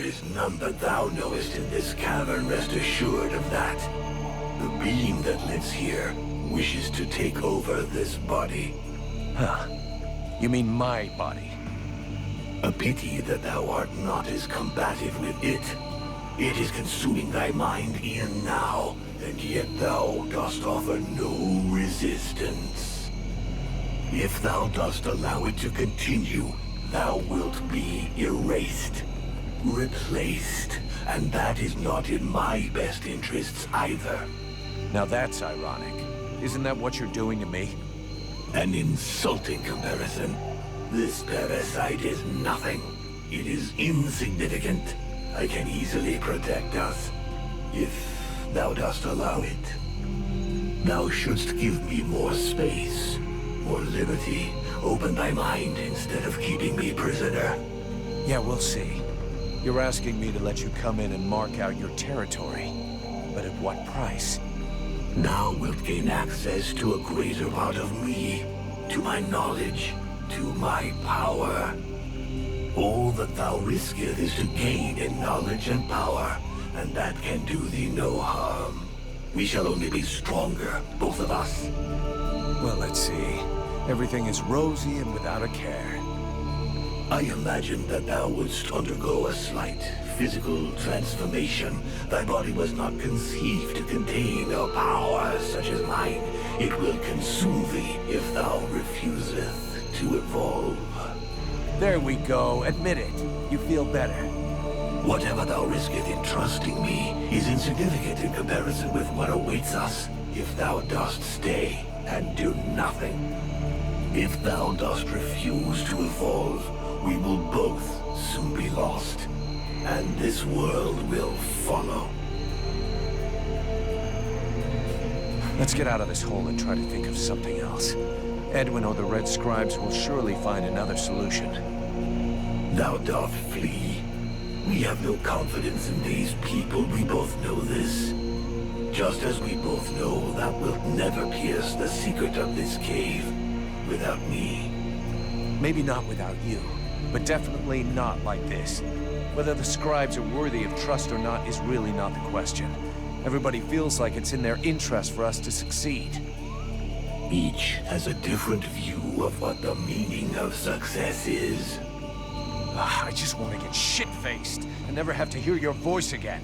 is none that thou knowest in this cavern, rest assured of that. The being that lives here wishes to take over this body. Huh. You mean my body? A pity that thou art not as combative with it. It is consuming thy mind e'en now, and yet thou dost offer no resistance. If thou dost allow it to continue, thou wilt be erased, replaced, and that is not in my best interests either. Now that's ironic. Isn't that what you're doing to me? An insulting comparison. This parasite is nothing. It is insignificant. I can easily protect us, if thou dost allow it. Thou shouldst give me more space, more liberty. Open thy mind instead of keeping me prisoner. Yeah, we'll see. You're asking me to let you come in and mark out your territory. But at what price? Thou wilt gain access to a greater part of me, to my knowledge, to my power. All that thou risketh is to gain in knowledge and power, and that can do thee no harm. We shall only be stronger, both of us. Well, let's see. Everything is rosy and without a care. I imagined that thou wouldst undergo a slight physical transformation. Thy body was not conceived to contain a power such as mine. It will consume thee if thou refuseth to evolve. There we go. Admit it. You feel better. Whatever thou risketh in trusting me is insignificant in comparison with what awaits us if thou dost stay and do nothing. If thou dost refuse to evolve, we will both soon be lost, and this world will follow. Let's get out of this hole and try to think of something else. Edwin or the Red Scribes will surely find another solution. Thou doth flee. We have no confidence in these people, we both know this. Just as we both know thou wilt never pierce the secret of this cave without me. Maybe not without you, but definitely not like this. Whether the Scribes are worthy of trust or not is really not the question. Everybody feels like it's in their interest for us to succeed. Each has a different view of what the meaning of success is. I just want to get shit-faced and never have to hear your voice again.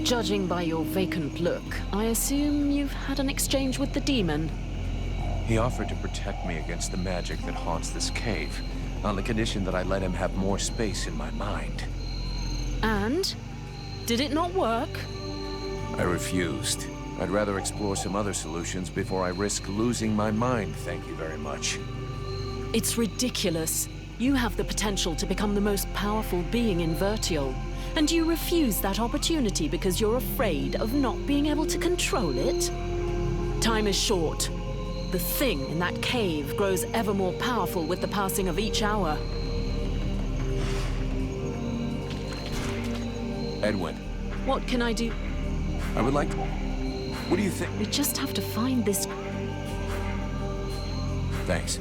Judging by your vacant look, I assume you've had an exchange with the demon. He offered to protect me against the magic that haunts this cave, on the condition that I let him have more space in my mind. And? Did it not work? I refused. I'd rather explore some other solutions before I risk losing my mind, thank you very much. It's ridiculous. You have the potential to become the most powerful being in Vertial, and you refuse that opportunity because you're afraid of not being able to control it? Time is short. The thing in that cave grows ever more powerful with the passing of each hour. Edwin. What can I do? I would like... What do you think? We just have to find this... Thanks.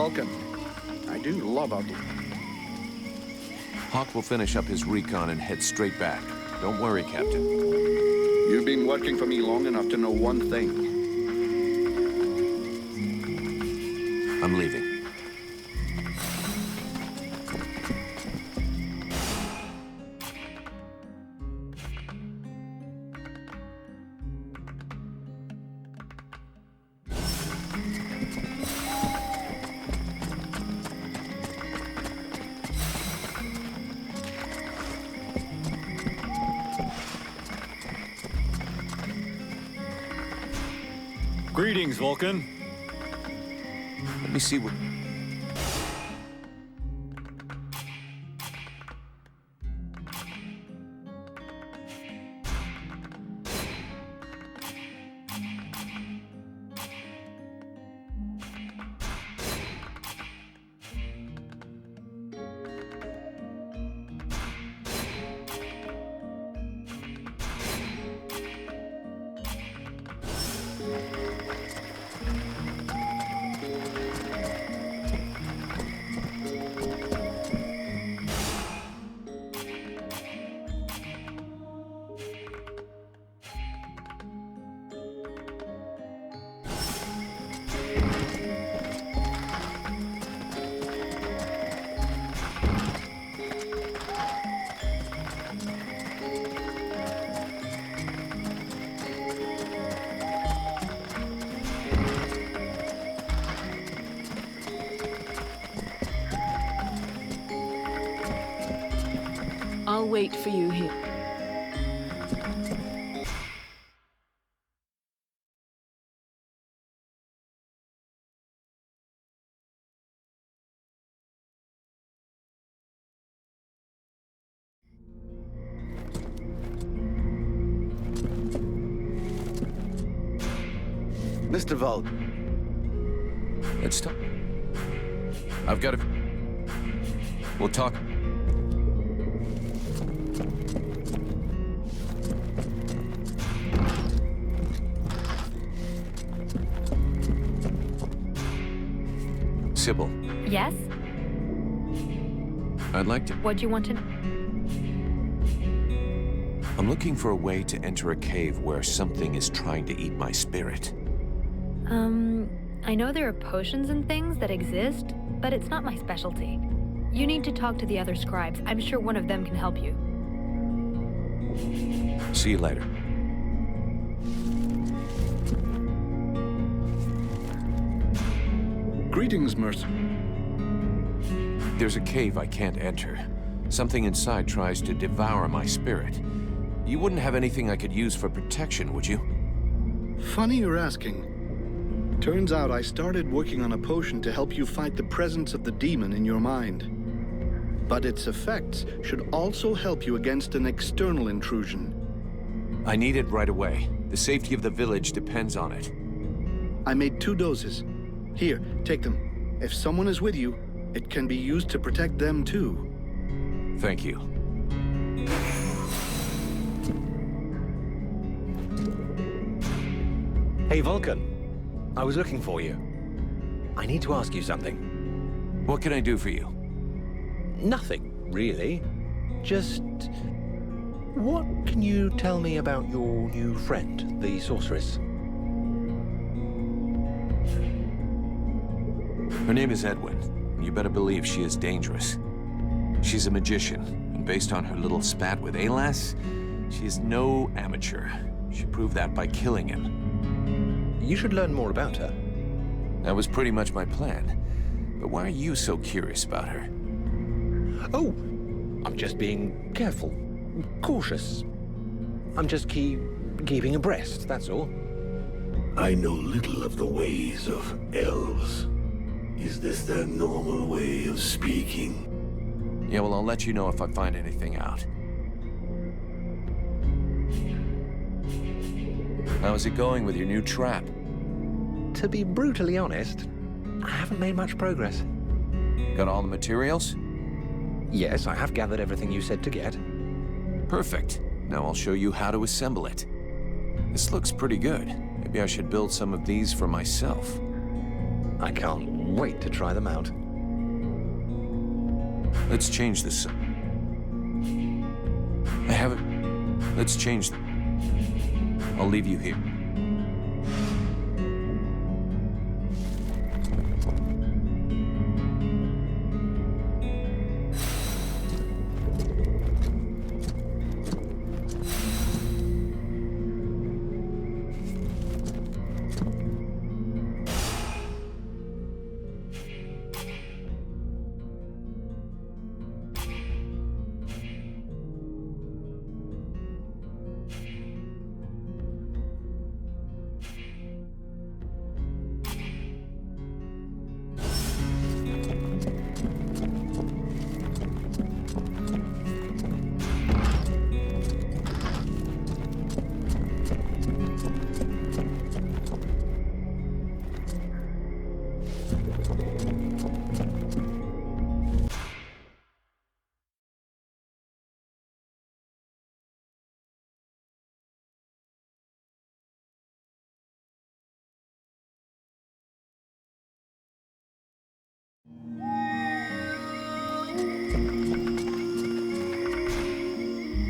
Vulcan. I do love our... Hawk will finish up his recon and head straight back. Don't worry, Captain. You've been working for me long enough to know one thing. I'm leaving. Greetings, Vulcan. Let me see what... I'll wait for you here. Mr. Volk. Let's talk. I've got to... We'll talk. Sybil, Yes? I'd like to... What do you want to... I'm looking for a way to enter a cave where something is trying to eat my spirit. I know there are potions and things that exist, but it's not my specialty. You need to talk to the other scribes. I'm sure one of them can help you. See you later. Greetings, Mercer. There's a cave I can't enter. Something inside tries to devour my spirit. You wouldn't have anything I could use for protection, would you? Funny you're asking. Turns out I started working on a potion to help you fight the presence of the demon in your mind. But its effects should also help you against an external intrusion. I need it right away. The safety of the village depends on it. I made 2 doses. Here, take them. If someone is with you, it can be used to protect them too. Thank you. Hey, Vulcan. I was looking for you. I need to ask you something. What can I do for you? Nothing, really. Just... what can you tell me about your new friend, the sorceress? Her name is Edwin. You better believe she is dangerous. She's a magician, and based on her little spat with Alas, she is no amateur. She proved that by killing him. You should learn more about her. That was pretty much my plan. But why are you so curious about her? Oh, I'm just being careful, cautious. I'm just keeping abreast, that's all. I know little of the ways of elves. Is this their normal way of speaking? Yeah, well, I'll let you know if I find anything out. How's it going with your new trap? To be brutally honest, I haven't made much progress. Got all the materials? Yes, I have gathered everything you said to get. Perfect. Now I'll show you how to assemble it. This looks pretty good. Maybe I should build some of these for myself. I can't wait to try them out. Let's change this. I haven't... Let's change... I'll leave you here.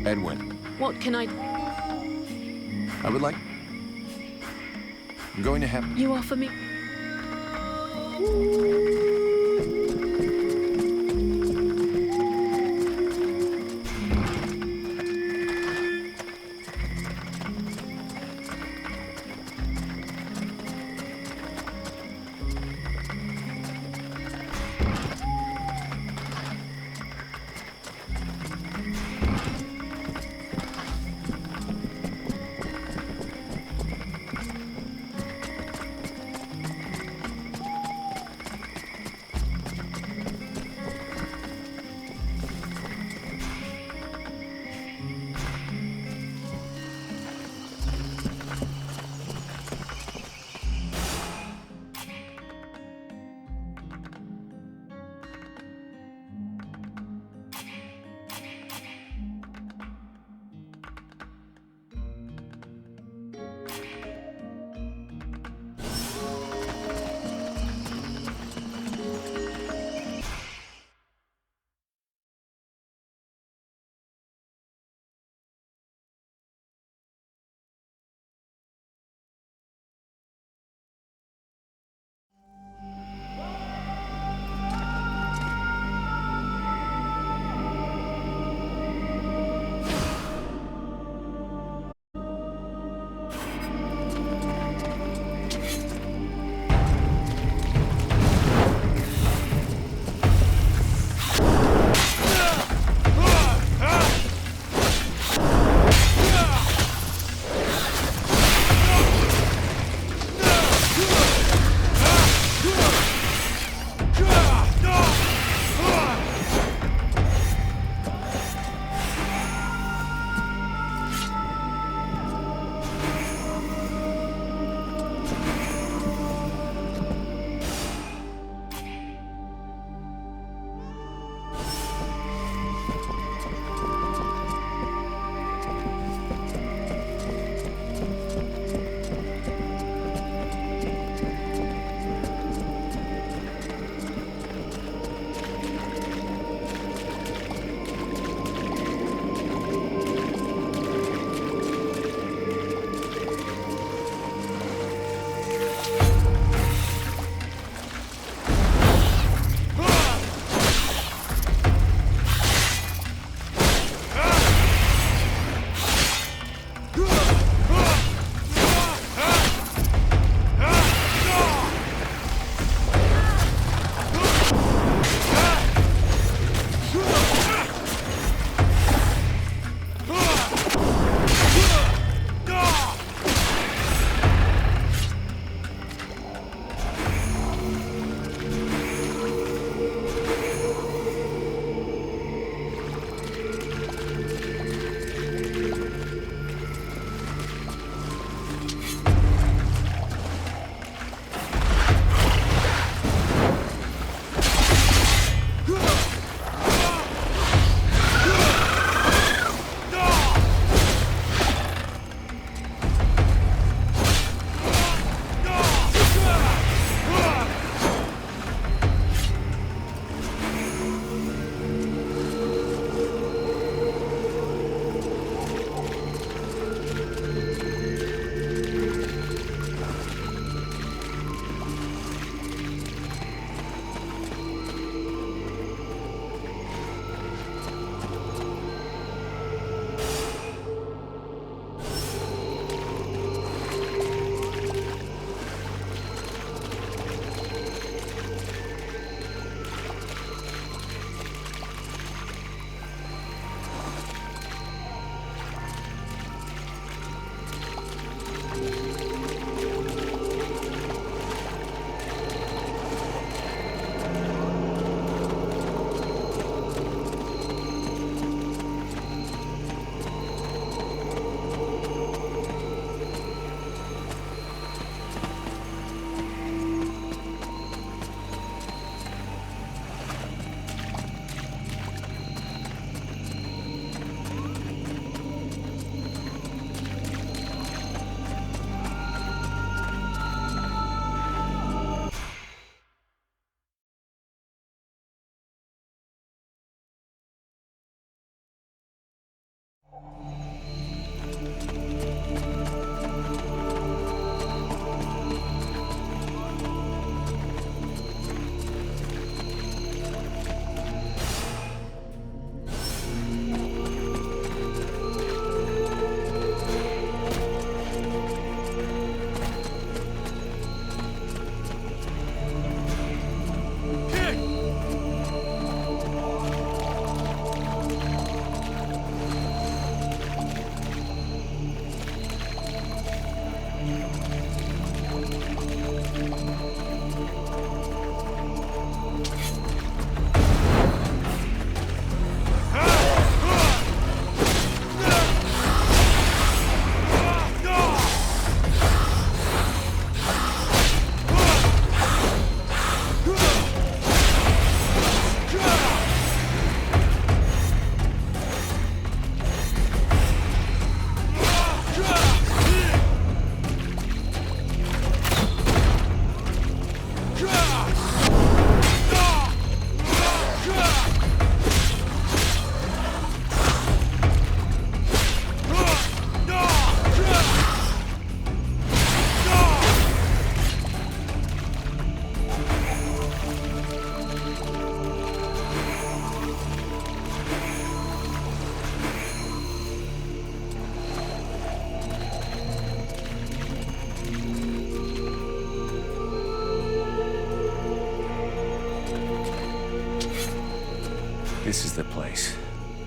Edwin, What can I... I would like... I'm going to have... You offer me... This is the place.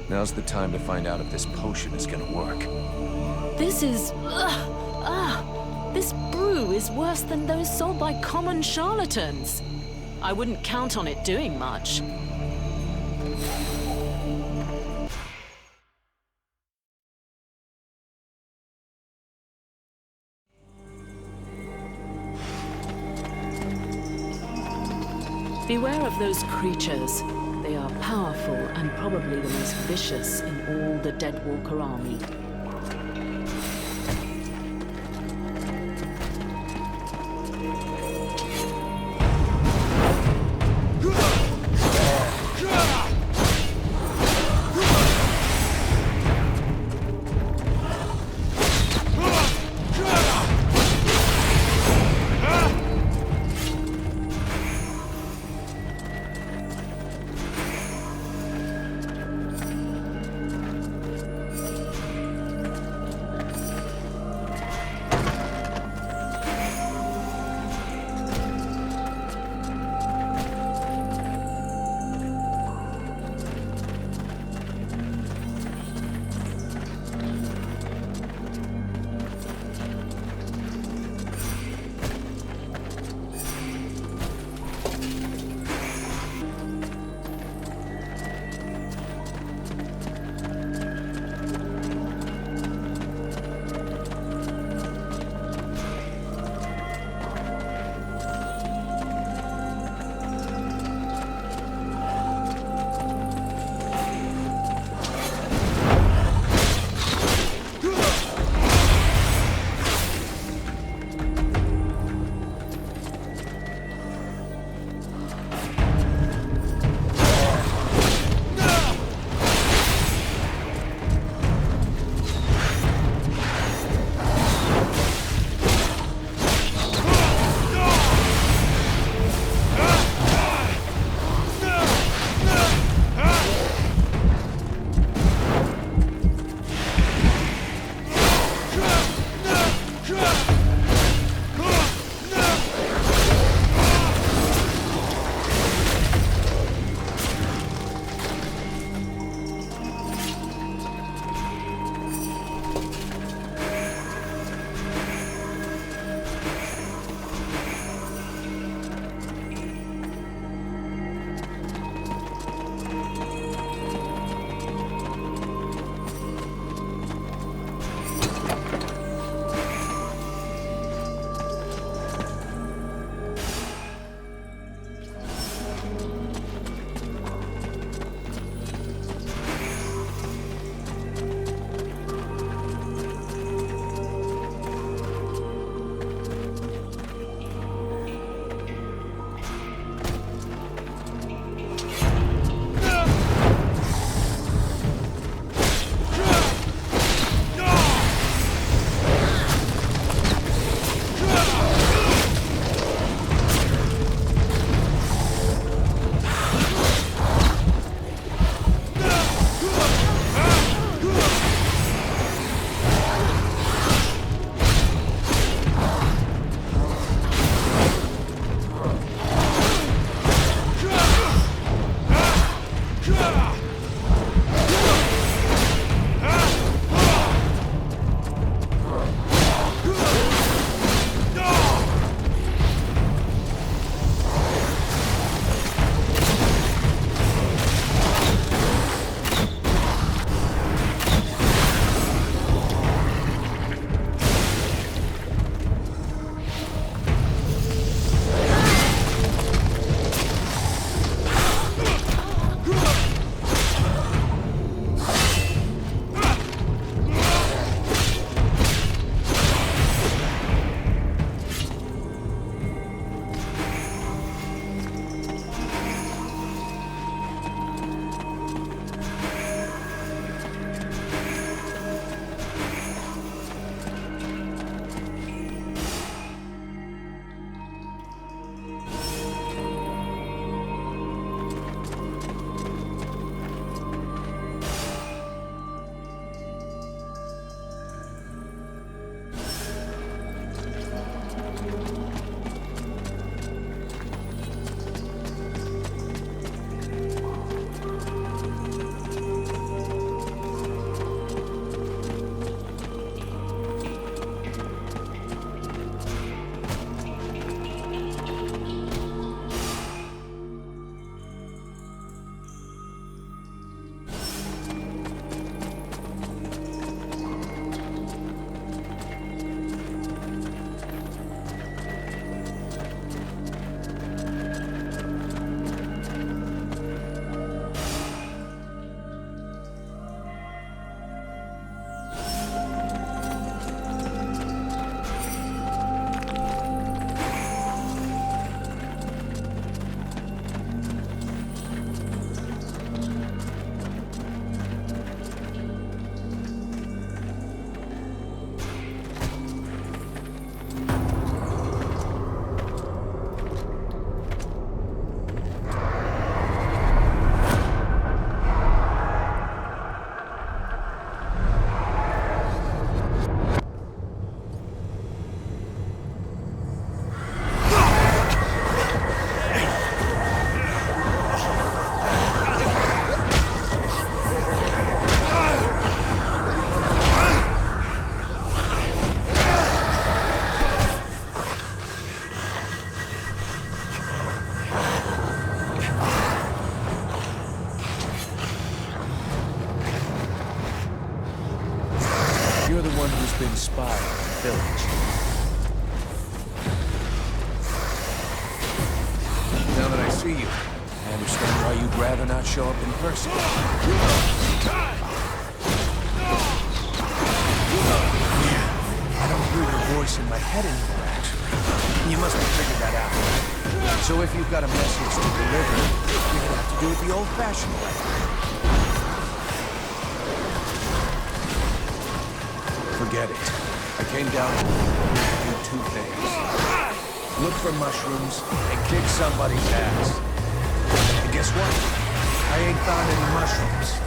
Now's the time to find out if this potion is gonna work. This is... This brew is worse than those sold by common charlatans. I wouldn't count on it doing much. Beware of those creatures. They are powerful and probably the most vicious in all the Deadwalker army. someone who's been spying on the village. Now that I see you, I understand why you'd rather not show up in person. I don't hear your voice in my head anymore, actually. You must have figured that out. So if you've got a message to deliver, you're gonna have to do it the old-fashioned way. Forget it. I came down to do two things. Look for mushrooms and kick somebody's ass. And guess what? I ain't found any mushrooms.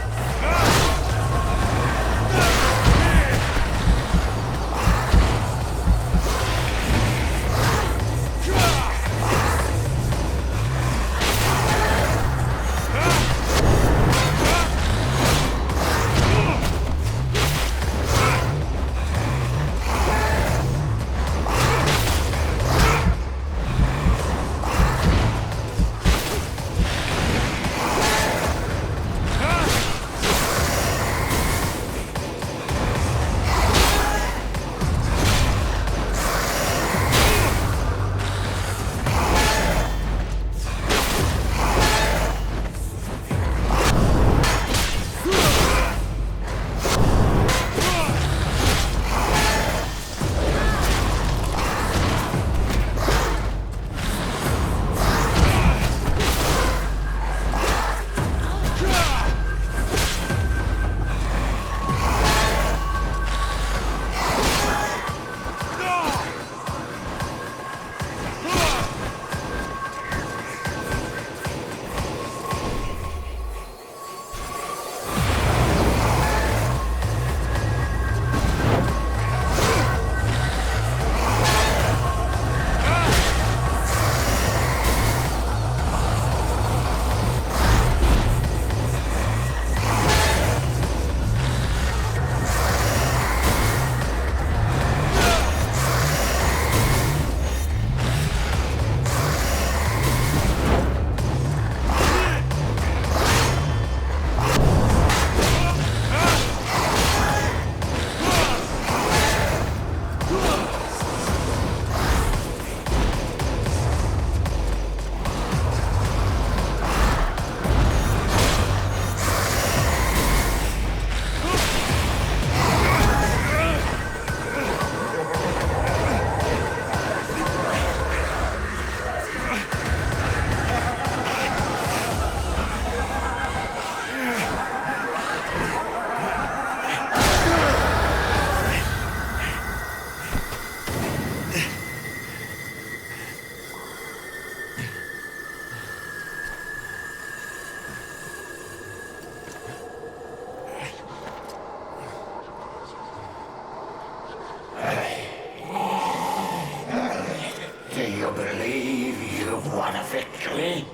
victory,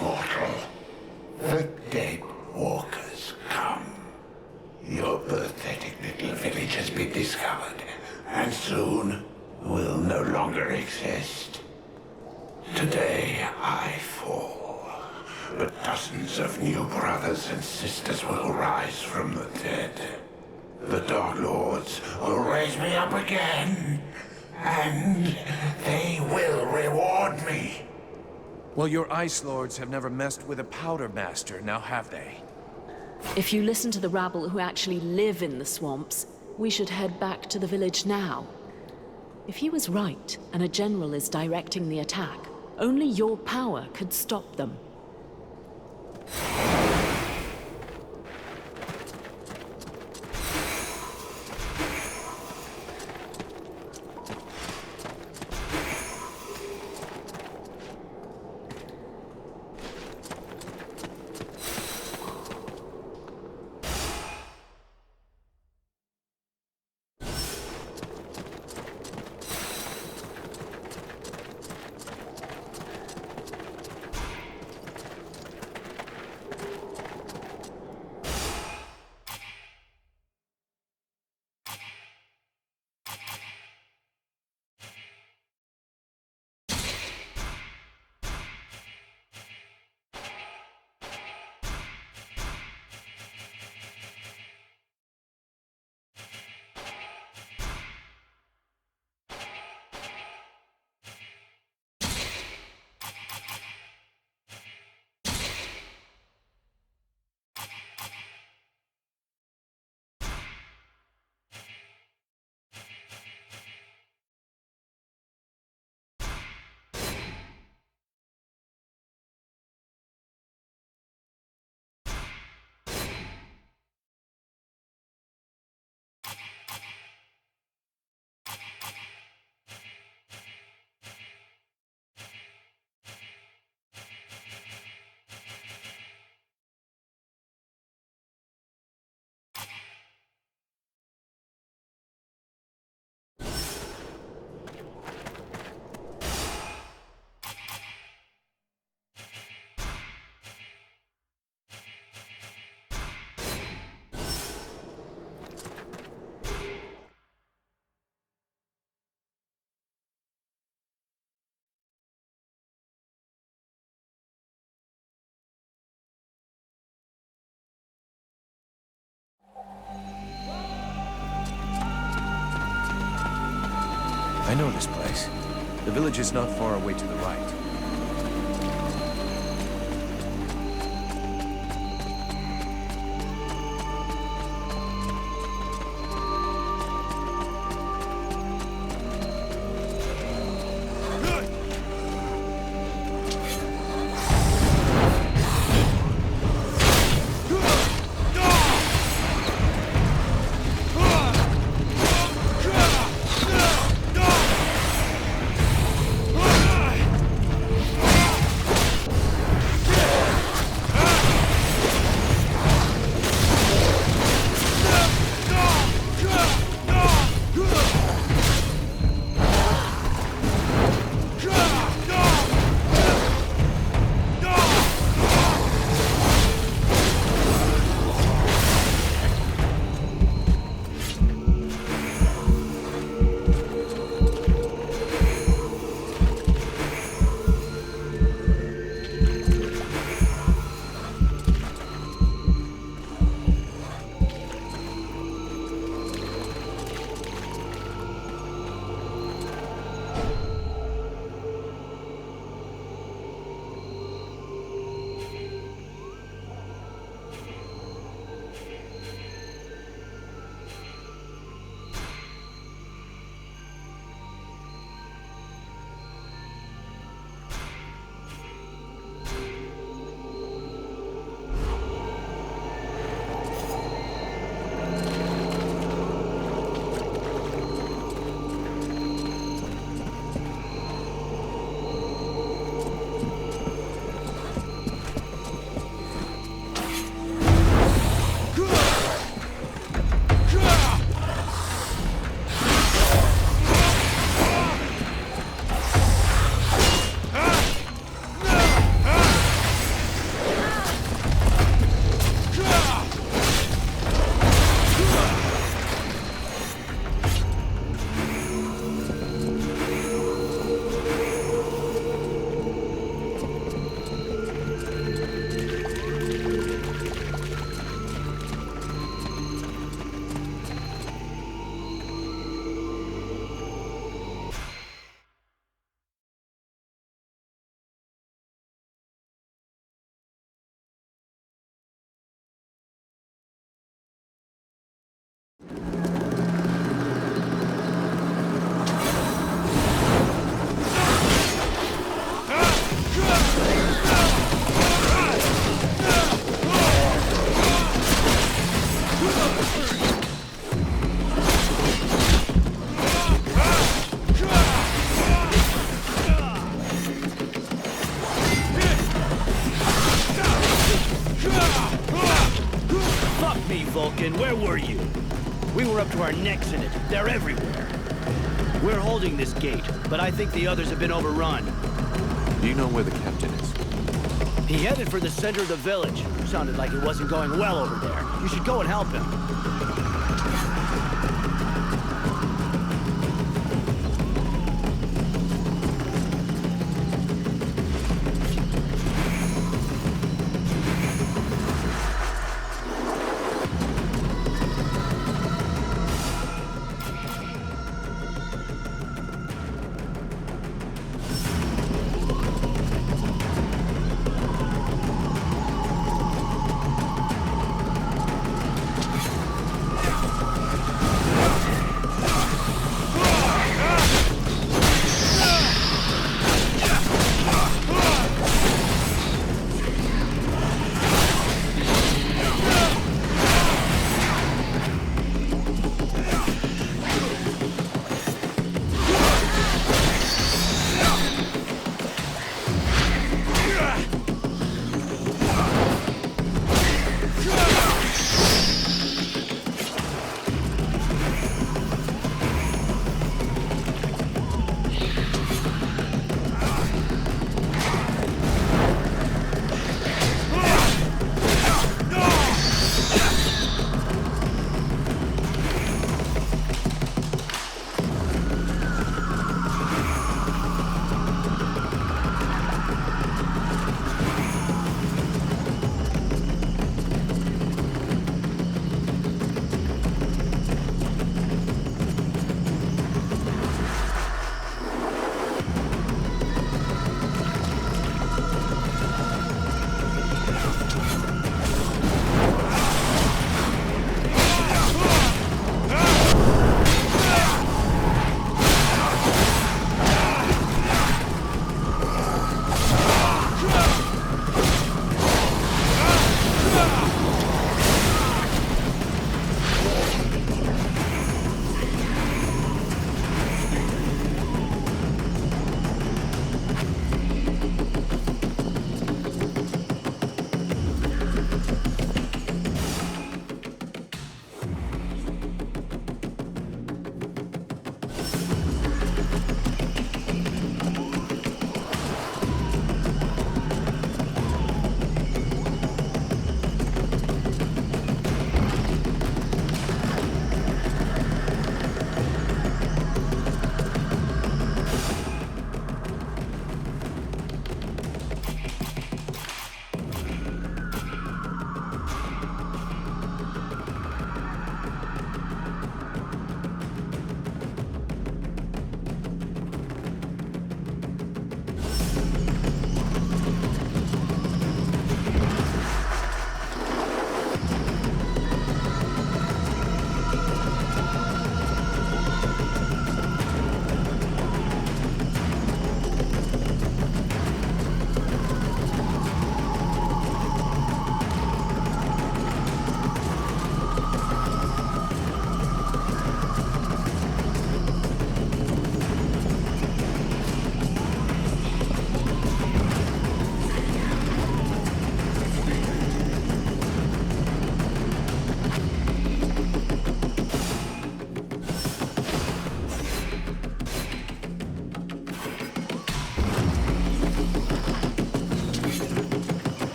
mortal. The dead walkers come. Your pathetic little village has been discovered, and soon will no longer exist. Today I fall, but dozens of new brothers and sisters will rise from the dead. The Dark Lords will raise me up again, and they will reward me. Well, your Ice Lords have never messed with a Powder Master, now have they? If you listen to the rabble who actually live in the swamps, we should head back to the village now. If he was right, and a general is directing the attack, only your power could stop them. I know this place. The village is not far away to the right. Vulcan, where were you? We were up to our necks in it. They're everywhere. We're holding this gate, but I think the others have been overrun. Do you know where the captain is? He headed for the center of the village. Sounded like it wasn't going well over there. You should go and help him.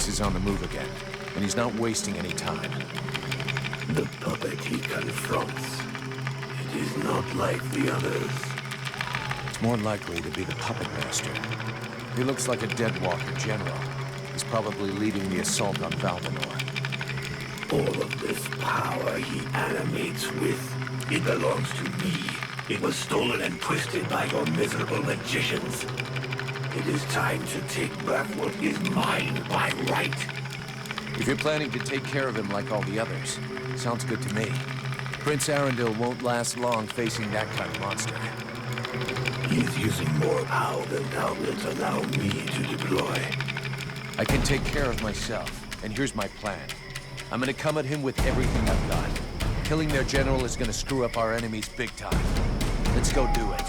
Prince is on the move again, and he's not wasting any time. The puppet he confronts. It is not like the others. It's more likely to be the puppet master. He looks like a Deadwalker general. He's probably leading the assault on Valvanor. All of this power he animates with, it belongs to me. It was stolen and twisted by your miserable magicians. It is time to take back what is mine by right. If you're planning to take care of him like all the others, sounds good to me. Prince Arundel won't last long facing that kind of monster. He is using more power than thou wilt allow me to deploy. I can take care of myself, and here's my plan. I'm gonna come at him with everything I've got. Killing their general is gonna screw up our enemies big time. Let's go do it.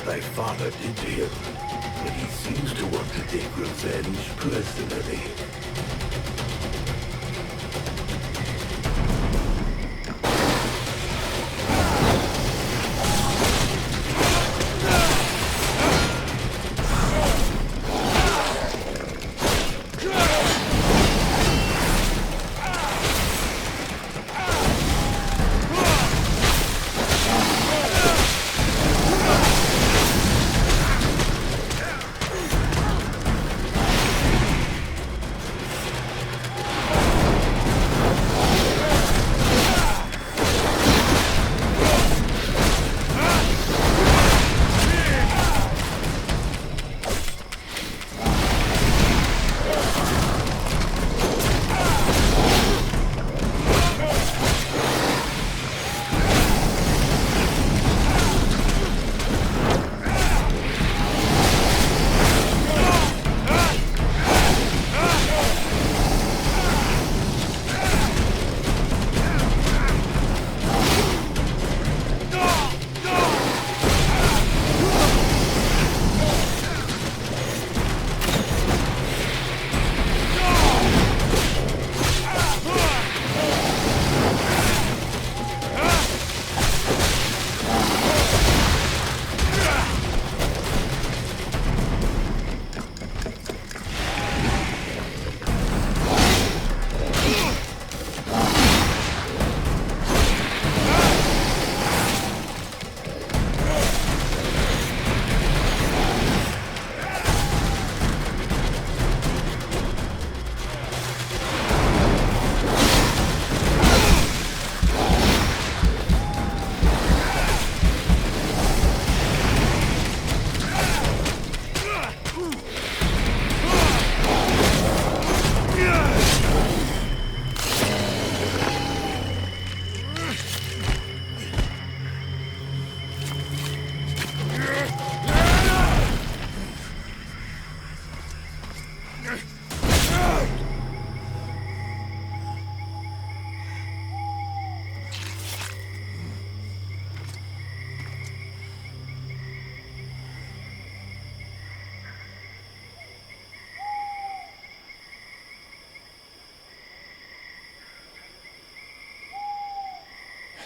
Thy father did to him, but he seems to want to take revenge personally.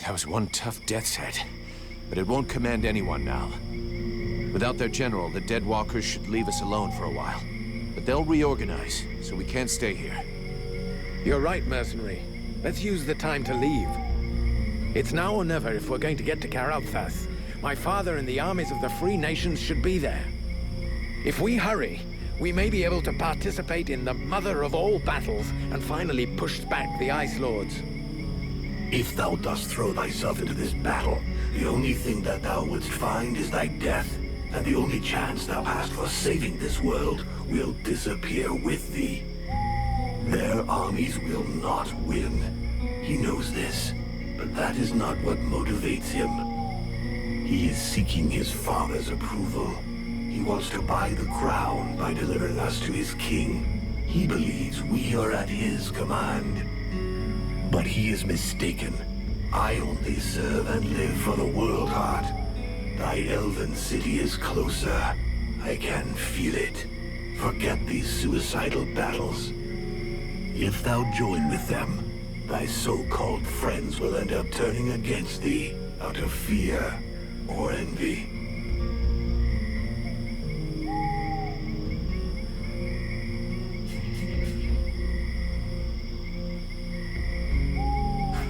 That was one tough death's head. But it won't command anyone now. Without their general, the Dead Walkers should leave us alone for a while. But they'll reorganize, so we can't stay here. You're right, mercenary. Let's use the time to leave. It's now or never if we're going to get to Karalthas. My father and the armies of the Free Nations should be there. If we hurry, we may be able to participate in the mother of all battles and finally push back the Ice Lords. If thou dost throw thyself into this battle, the only thing that thou wouldst find is thy death, and the only chance thou hast for saving this world will disappear with thee. Their armies will not win. He knows this, but that is not what motivates him. He is seeking his father's approval. He wants to buy the crown by delivering us to his king. He believes we are at his command. But he is mistaken. I only serve and live for the World Heart. Thy elven city is closer. I can feel it. Forget these suicidal battles. If thou join with them, thy so-called friends will end up turning against thee out of fear or envy.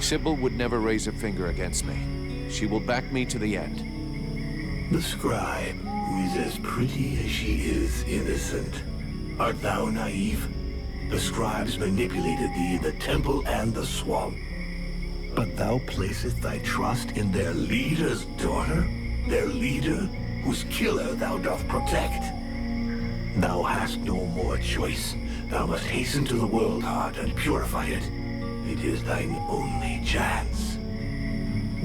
Sybil would never raise a finger against me. She will back me to the end. The scribe, who is as pretty as she is innocent. Art thou naive? The scribes manipulated thee in the temple and the swamp. But thou placest thy trust in their leader's daughter? Their leader, whose killer thou doth protect? Thou hast no more choice. Thou must hasten to the World Heart and purify it. It is thine only chance.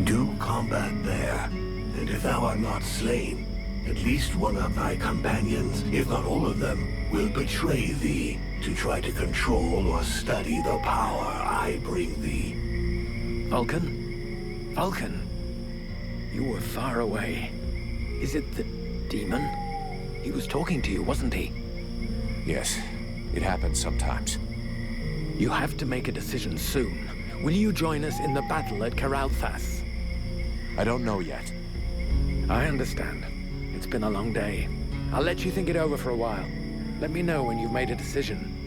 Do combat there, and if thou art not slain, at least one of thy companions, if not all of them, will betray thee to try to control or study the power I bring thee. Vulcan? Vulcan? You were far away. Is it the demon? He was talking to you, wasn't he? Yes, it happens sometimes. You have to make a decision soon. Will you join us in the battle at Karalthas? I don't know yet. I understand. It's been a long day. I'll let you think it over for a while. Let me know when you've made a decision.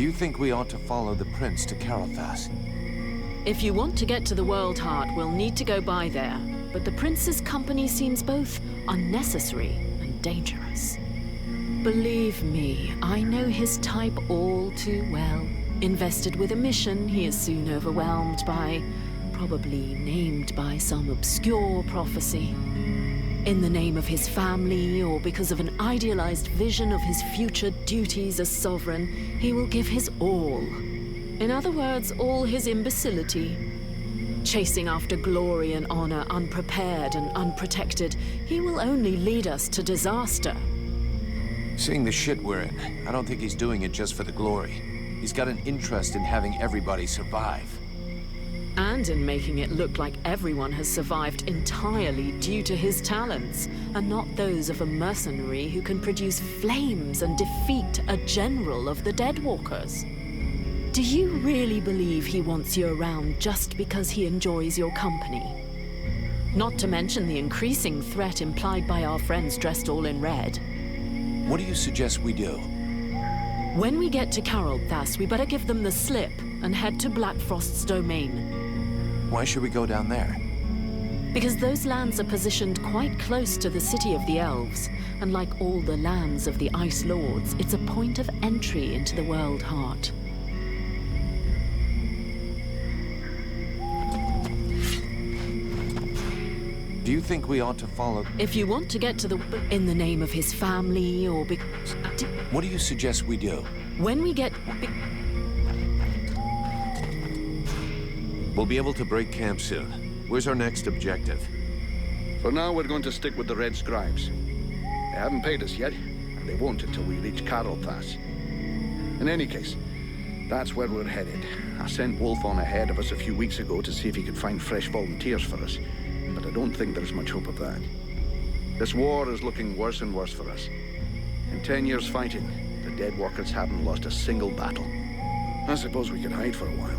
Do you think we ought to follow the prince to Carothas? If you want to get to the World Heart, we'll need to go by there. But the prince's company seems both unnecessary and dangerous. Believe me, I know his type all too well. Invested with a mission he is soon overwhelmed by, probably named by some obscure prophecy. In the name of his family, or because of an idealized vision of his future duties as sovereign, he will give his all. In other words, all his imbecility. Chasing after glory and honor, unprepared and unprotected, he will only lead us to disaster. Seeing the shit we're in, I don't think he's doing it just for the glory. He's got an interest in having everybody survive. And in making it look like everyone has survived entirely due to his talents, and not those of a mercenary who can produce flames and defeat a general of the Deadwalkers. Do you really believe he wants you around just because he enjoys your company? Not to mention the increasing threat implied by our friends dressed all in red. What do you suggest we do? When we get to Carothas, we better give them the slip and head to Blackfrost's domain. Why should we go down there? Because those lands are positioned quite close to the city of the elves, and like all the lands of the Ice Lords, it's a point of entry into the World Heart. Do you think we ought to follow? If you want to get to the... in the name of his family, or... What do you suggest we do? When we get... We'll be able to break camp soon. Where's our next objective? For now, we're going to stick with the Red Scribes. They haven't paid us yet, and they won't until we reach Carothas. In any case, that's where we're headed. I sent Wolf on ahead of us a few weeks ago to see if he could find fresh volunteers for us, but I don't think there's much hope of that. This war is looking worse and worse for us. In 10 years fighting, the Deadwalkers haven't lost a single battle. I suppose we could hide for a while.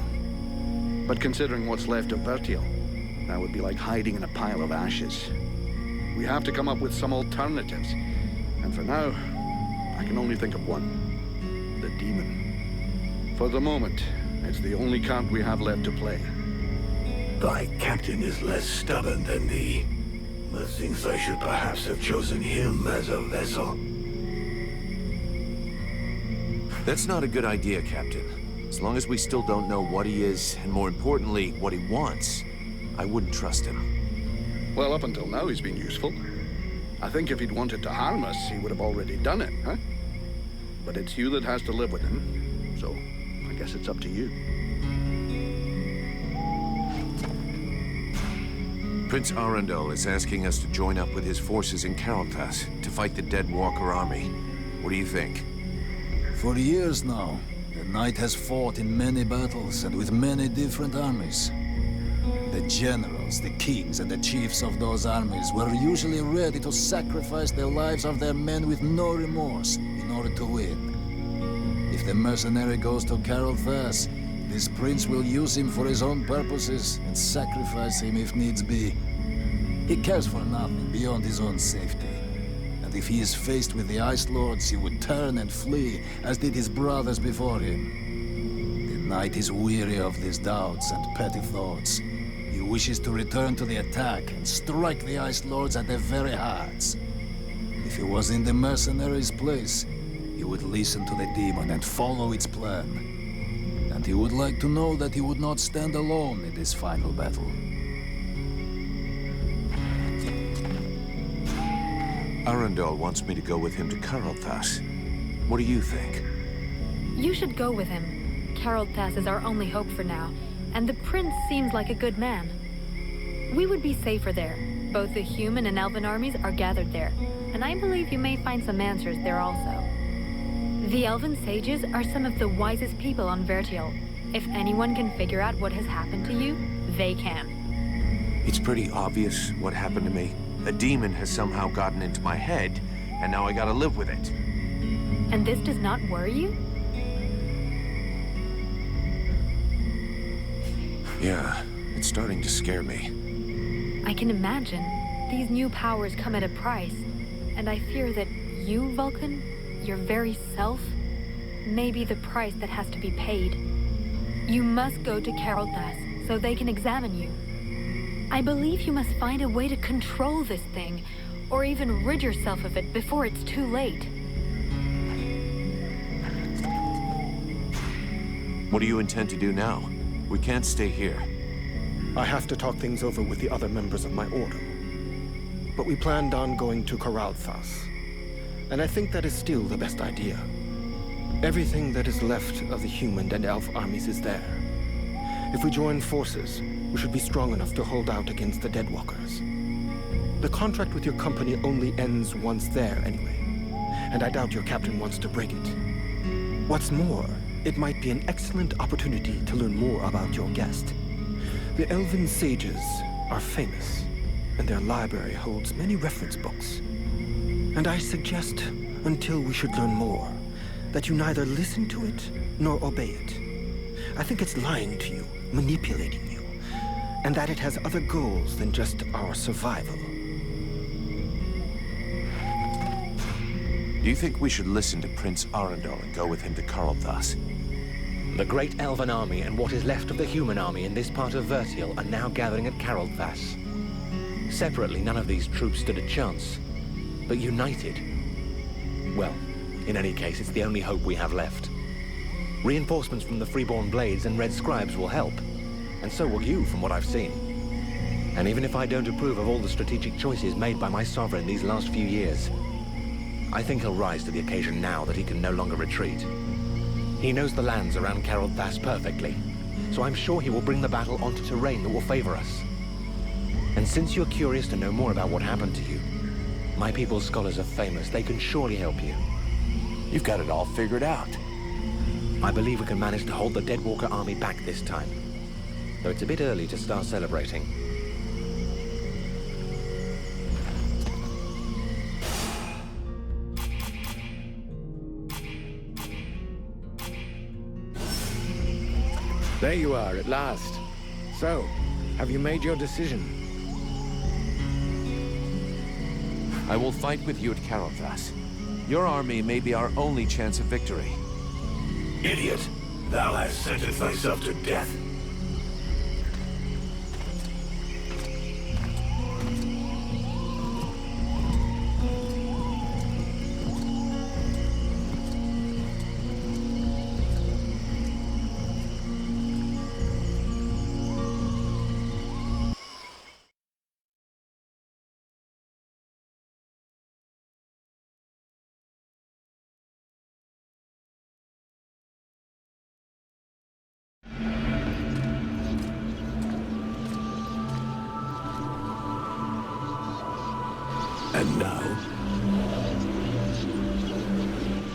But considering what's left of Vertiel, that would be like hiding in a pile of ashes. We have to come up with some alternatives. And for now, I can only think of one. The Demon. For the moment, it's the only card we have left to play. Thy captain is less stubborn than thee. Methinks I should perhaps have chosen him as a vessel. That's not a good idea, Captain. As long as we still don't know what he is, and more importantly, what he wants, I wouldn't trust him. Well, up until now, he's been useful. I think if he'd wanted to harm us, he would have already done it, huh? But it's you that has to live with him, so I guess it's up to you. Prince Arundel is asking us to join up with his forces in Carothas to fight the Deadwalker army. What do you think? For years now, the Knight has fought in many battles and with many different armies. The generals, the kings, and the chiefs of those armies were usually ready to sacrifice the lives of their men with no remorse in order to win. If the mercenary goes to Carothas, this prince will use him for his own purposes and sacrifice him if needs be. He cares for nothing beyond his own safety. And if he is faced with the Ice Lords, he would turn and flee, as did his brothers before him. The Knight is weary of these doubts and petty thoughts. He wishes to return to the attack and strike the Ice Lords at their very hearts. If he was in the mercenaries' place, he would listen to the demon and follow its plan. And he would like to know that he would not stand alone in this final battle. Arundel wants me to go with him to Carothas. What do you think? You should go with him. Carothas is our only hope for now, and the prince seems like a good man. We would be safer there. Both the human and elven armies are gathered there, and I believe you may find some answers there also. The elven sages are some of the wisest people on Vertiel. If anyone can figure out what has happened to you, they can. It's pretty obvious what happened to me. A demon has somehow gotten into my head, and now I gotta live with it. And this does not worry you? Yeah, it's starting to scare me. I can imagine. These new powers come at a price, and I fear that you, Vulcan, your very self, may be the price that has to be paid. You must go to Carolthas so they can examine you. I believe you must find a way to control this thing, or even rid yourself of it before it's too late. What do you intend to do now? We can't stay here. I have to talk things over with the other members of my order. But we planned on going to Caralthas. And I think that is still the best idea. Everything that is left of the human and elf armies is there. If we join forces, we should be strong enough to hold out against the Deadwalkers. The contract with your company only ends once there anyway, and I doubt your captain wants to break it. What's more, it might be an excellent opportunity to learn more about your guest. The Elven sages are famous, and their library holds many reference books. And I suggest, until we should learn more, that you neither listen to it nor obey it. I think it's lying to you, manipulating you, and that it has other goals than just our survival. Do you think we should listen to Prince Arundel and go with him to Carlthas? The great Elven army and what is left of the human army in this part of Vertial are now gathering at Carlthas. Separately, none of these troops stood a chance. But united... well, in any case, it's the only hope we have left. Reinforcements from the Freeborn Blades and Red Scribes will help. And so will you, from what I've seen. And even if I don't approve of all the strategic choices made by my sovereign these last few years, I think he'll rise to the occasion now that he can no longer retreat. He knows the lands around Caralthas perfectly, so I'm sure he will bring the battle onto terrain that will favor us. And since you're curious to know more about what happened to you, my people's scholars are famous. They can surely help you. You've got it all figured out. I believe we can manage to hold the Deadwalker army back this time, though it's a bit early to start celebrating. There you are, at last. So, have you made your decision? I will fight with you at Caralthas. Your army may be our only chance of victory. Idiot! Thou hast sentenced thyself to death. And now?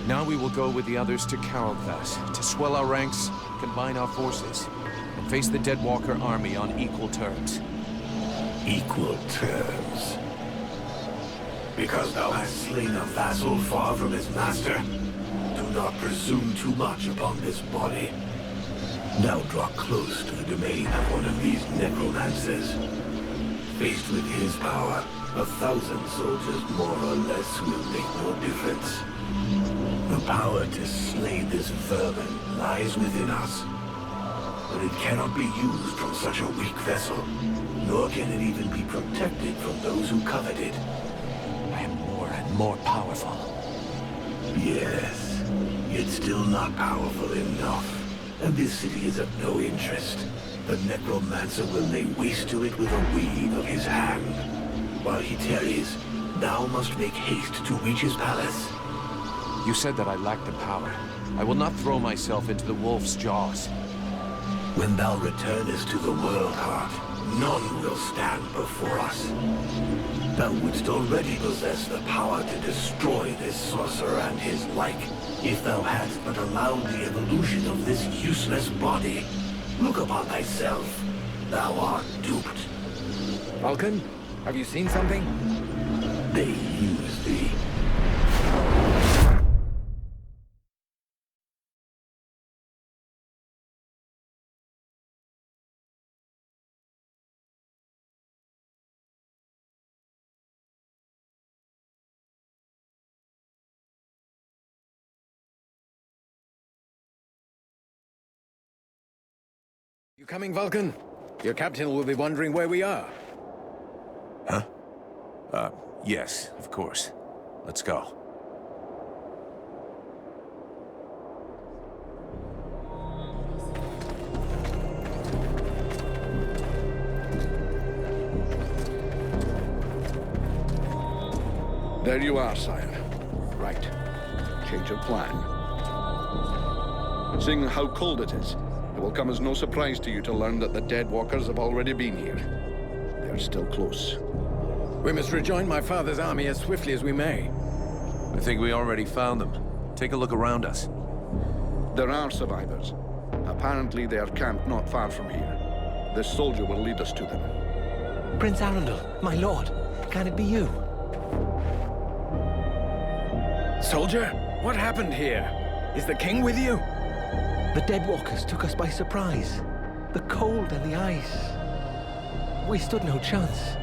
Now we will go with the others to Caralthas, to swell our ranks, combine our forces, and face the Deadwalker army on equal terms. Equal terms. Because thou hast slain a vassal far from his master, do not presume too much upon this body. Now draw close to the domain of one of these necromancers. Faced with his power, 1,000 soldiers more or less will make no difference. The power to slay this vermin lies within us. But it cannot be used from such a weak vessel, nor can it even be protected from those who covet it. I am more and more powerful. Yes, yet still not powerful enough. And this city is of no interest. The necromancer will lay waste to it with a wave of his hand. While he tarries, thou must make haste to reach his palace. You said that I lack the power. I will not throw myself into the wolf's jaws. When thou returnest to the world heart, none will stand before us. Thou wouldst already possess the power to destroy this sorcerer and his like, if thou hadst but allowed the evolution of this useless body. Look upon thyself. Thou art duped. Vulcan, have you seen something? They use thee. You coming, Vulcan? Your captain will be wondering where we are. Huh? Yes, of course. Let's go. There you are, sire. Right. Change of plan. Seeing how cold it is, it will come as no surprise to you to learn that the Dead Walkers have already been here. They are still close. We must rejoin my father's army as swiftly as we may. I think we already found them. Take a look around us. There are survivors. Apparently they are camped not far from here. This soldier will lead us to them. Prince Arundel, my lord, can it be you? Soldier, what happened here? Is the king with you? The Deadwalkers took us by surprise. The cold and the ice. We stood no chance.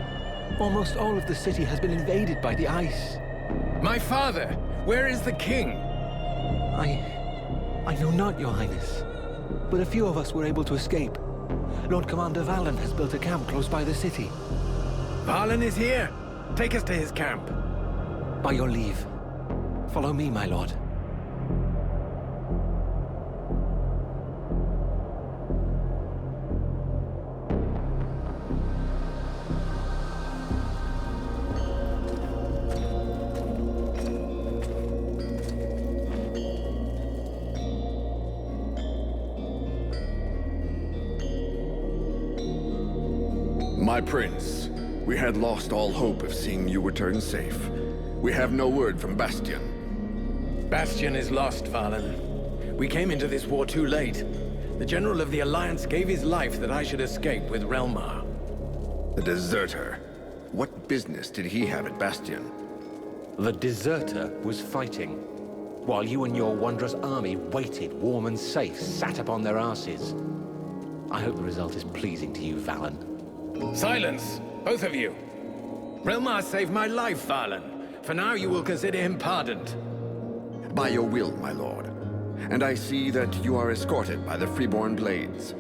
Almost all of the city has been invaded by the ice. My father! Where is the king? I know not, Your Highness. But a few of us were able to escape. Lord Commander Valen has built a camp close by the city. Valen is here! Take us to his camp. By your leave. Follow me, my lord. My prince, we had lost all hope of seeing you return safe. We have no word from Bastion. Bastion is lost, Valen. We came into this war too late. The General of the Alliance gave his life that I should escape with Relmar. The deserter. What business did he have at Bastion? The deserter was fighting, while you and your wondrous army waited warm and safe, sat upon their asses. I hope the result is pleasing to you, Valen. Silence, both of you. Relmar saved my life, Valen. For now you will consider him pardoned. By your will, my lord. And I see that you are escorted by the Freeborn Blades.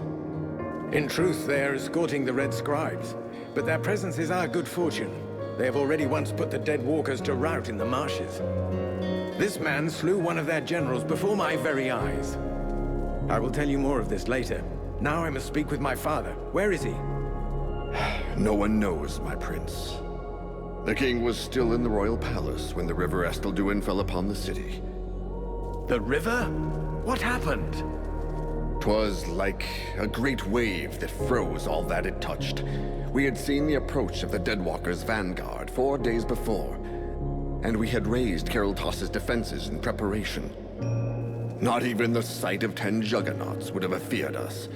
In truth, they are escorting the Red Scribes, but their presence is our good fortune. They have already once put the Dead Walkers to rout in the marshes. This man slew one of their generals before my very eyes. I will tell you more of this later. Now I must speak with my father. Where is he? No one knows, my prince. The king was still in the royal palace when the river Estelduin fell upon the city. The river? What happened? 'Twas like a great wave that froze all that it touched. We had seen the approach of the Deadwalkers' vanguard 4 days before, and we had raised Kariltos' defenses in preparation. Not even the sight of 10 juggernauts would have feared us,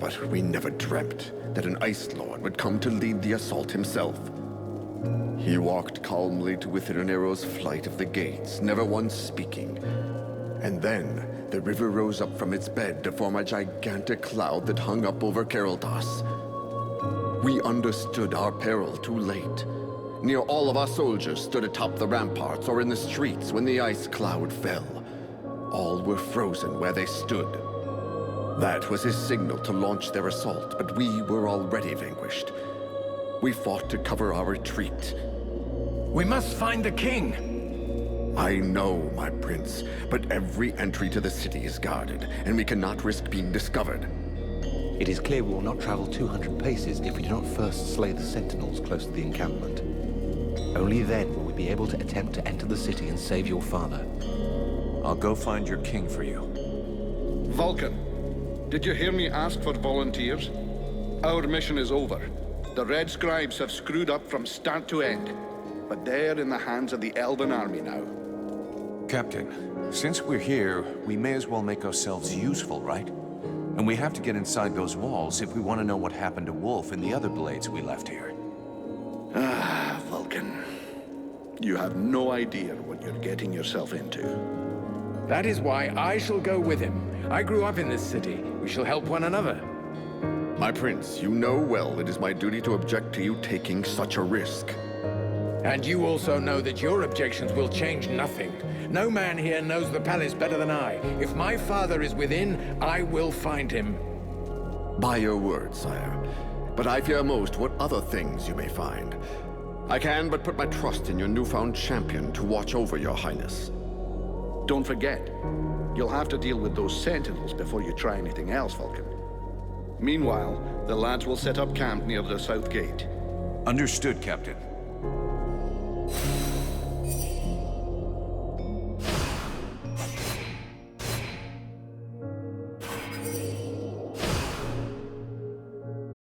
but we never dreamt that an Ice Lord would come to lead the assault himself. He walked calmly to within an arrow's flight of the gates, never once speaking. And then, the river rose up from its bed to form a gigantic cloud that hung up over Kariltos. We understood our peril too late. Near all of our soldiers stood atop the ramparts or in the streets when the ice cloud fell. All were frozen where they stood. That was his signal to launch their assault, but we were already vanquished. We fought to cover our retreat. We must find the king! I know, my prince, but every entry to the city is guarded, and we cannot risk being discovered. It is clear we will not travel 200 paces if we do not first slay the sentinels close to the encampment. Only then will we be able to attempt to enter the city and save your father. I'll go find your king for you. Vulcan, did you hear me ask for volunteers? Our mission is over. The Red Scribes have screwed up from start to end, but they're in the hands of the Elven army now. Captain, since we're here, we may as well make ourselves useful, right? And we have to get inside those walls if we want to know what happened to Wolf and the other Blades we left here. Ah, Vulcan. You have no idea what you're getting yourself into. That is why I shall go with him. I grew up in this city. We shall help one another. My prince, you know well it is my duty to object to you taking such a risk. And you also know that your objections will change nothing. No man here knows the palace better than I. If my father is within, I will find him. By your word, sire. But I fear most what other things you may find. I can but put my trust in your newfound champion to watch over your highness. Don't forget, you'll have to deal with those sentinels before you try anything else, Vulcan. Meanwhile, the lads will set up camp near the south gate. Understood, Captain.